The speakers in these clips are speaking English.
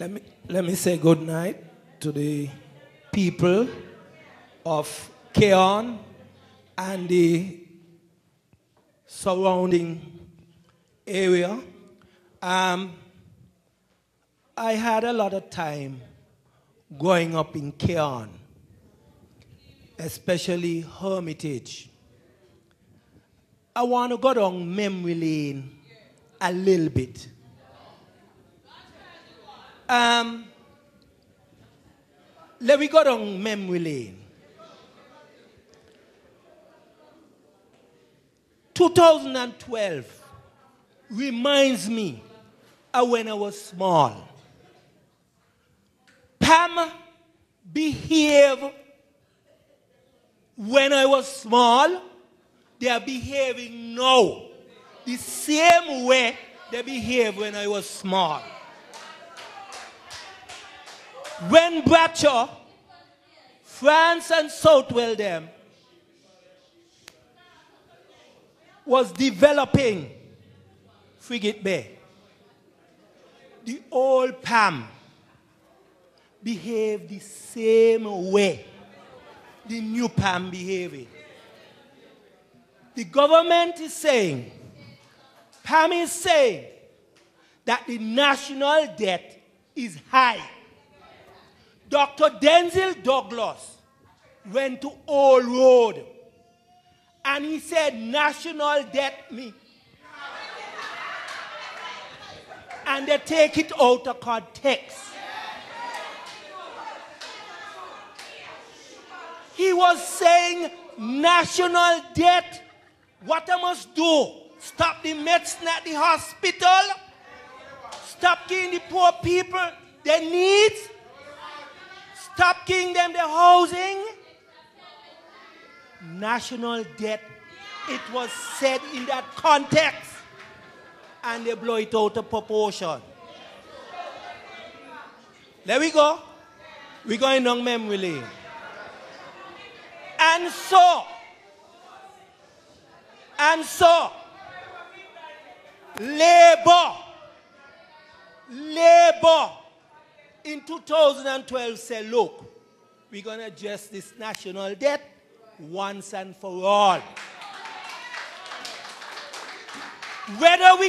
Let me say good night to the people of Cayon and the surrounding area. I had a lot of time growing up in Cayon, especially Hermitage. I want to go down memory lane a little bit. Let me go down memory lane. 2012 reminds me of when I was small. Pam behaved when I was small. They are behaving now the same way they behaved when I was small. When Bradshaw, France and Southwell them was developing Frigate Bay, the old Pam behaved the same way the new Pam behaving. The government is saying, Pam is saying that the national debt is high. Dr. Denzel Douglas went to Old Road and he said, national debt me. And they take it out of context. He was saying, national debt, what I must do? Stop the medicine at the hospital? Stop giving the poor people their needs? Stop giving them the housing? National debt, it was said in that context. And they blow it out of proportion. There we go. We're going down memory lane. And so, Labour in 2012 said, look, we're going to address this national debt once and for all. Whether we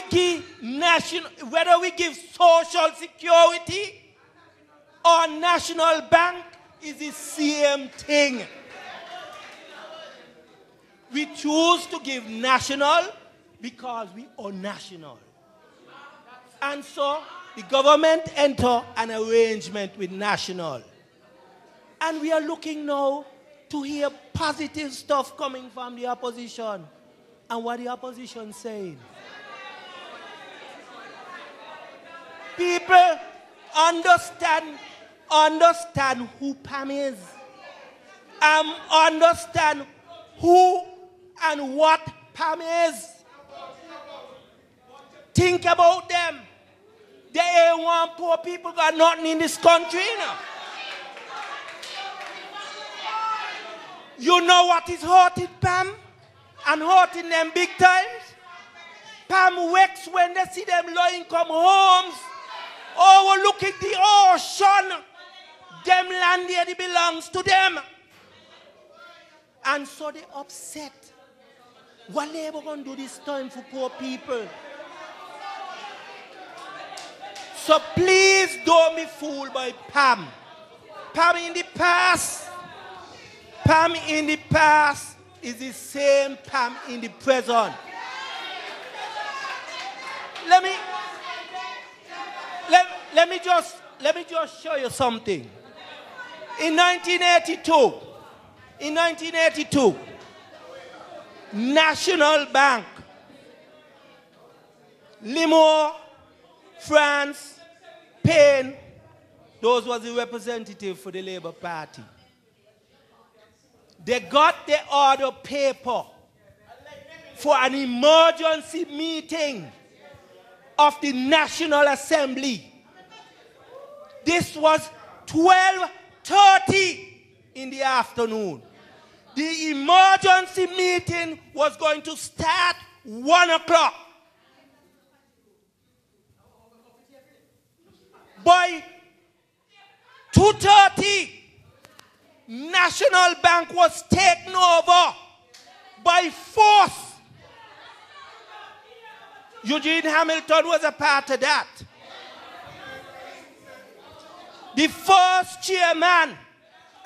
give social security or national bank is the same thing. We choose to give national because we are national. And so the government enter an arrangement with national. And we are looking now to hear positive stuff coming from the opposition. And what the opposition saying? People understand who Pam is. Understand who and what Pam is. Think about them. They ain't want poor people got nothing in this country. You know what is hurting Pam? And hurting them big times? Pam wakes when they see them low-income homes. Overlooking the ocean. Them land here, it belongs to them. And so they upset. What Labour going to do this time for poor people? So please don't be fooled by Pam. Pam in the past is the same Pam in the present. Let me just show you something. In 1982, National Bank, Limour, France, Payne, those was the representative for the Labour Party. They got the order paper for an emergency meeting of the National Assembly. This was 12:30 in the afternoon. The emergency meeting was going to start 1 o'clock. By 1940, National Bank was taken over by force. Eugene Hamilton was a part of that. The first chairman,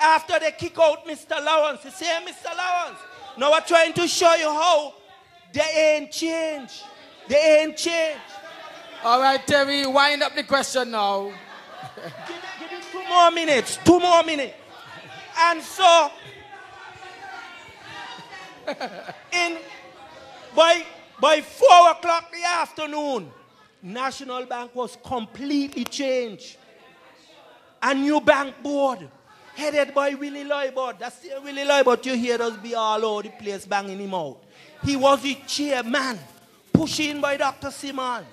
after they kick out Mr. Lawrence, they say, Mr. Lawrence, now we're trying to show you how they ain't changed. They ain't changed. All right, Terry, wind up the question now. Give me 2 more minutes. 2 more minutes. And so, by 4 o'clock in the afternoon, National Bank was completely changed. A new bank board, headed by Willie Loybord. That's the Willie Loybord you hear us be all over the place banging him out. He was the chairman, pushed in by Dr. Simmons.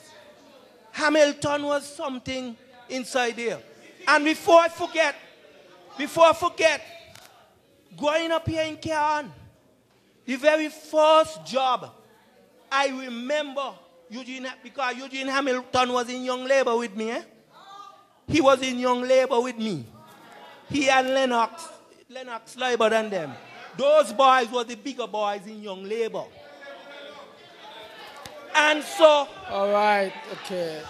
Hamilton was something inside there. And before I forget, growing up here in Cayon, the very first job I remember, because Eugene Hamilton was in Young Labour with me. He was in Young Labour with me. He and Lennox Loybord and them. Those boys were the bigger boys in Young Labour. And so, all right, okay.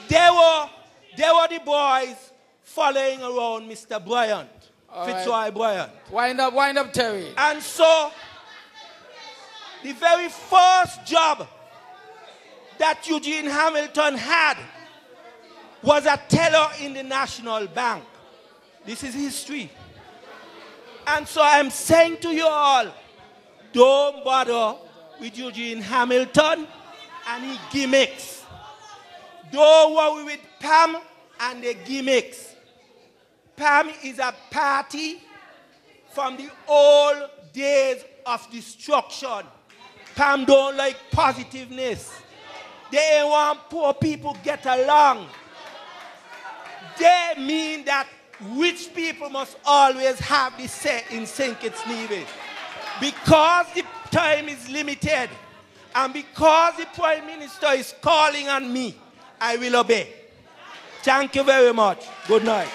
They were the boys following around Mr. Bryant, Fitzroy Bryant. Wind up, Terry. And so, the very first job that Eugene Hamilton had was a teller in the National Bank. This is history. And so I'm saying to you all, don't bother with Eugene Hamilton and his gimmicks. Don't worry with Pam and the gimmicks. Pam is a party from the old days of destruction. Pam don't like positiveness. They want poor people get along. They mean that rich people must always have the say in St. Kitts Nevis. Because the time is limited and because the Prime Minister is calling on me, I will obey. Thank you very much. Good night.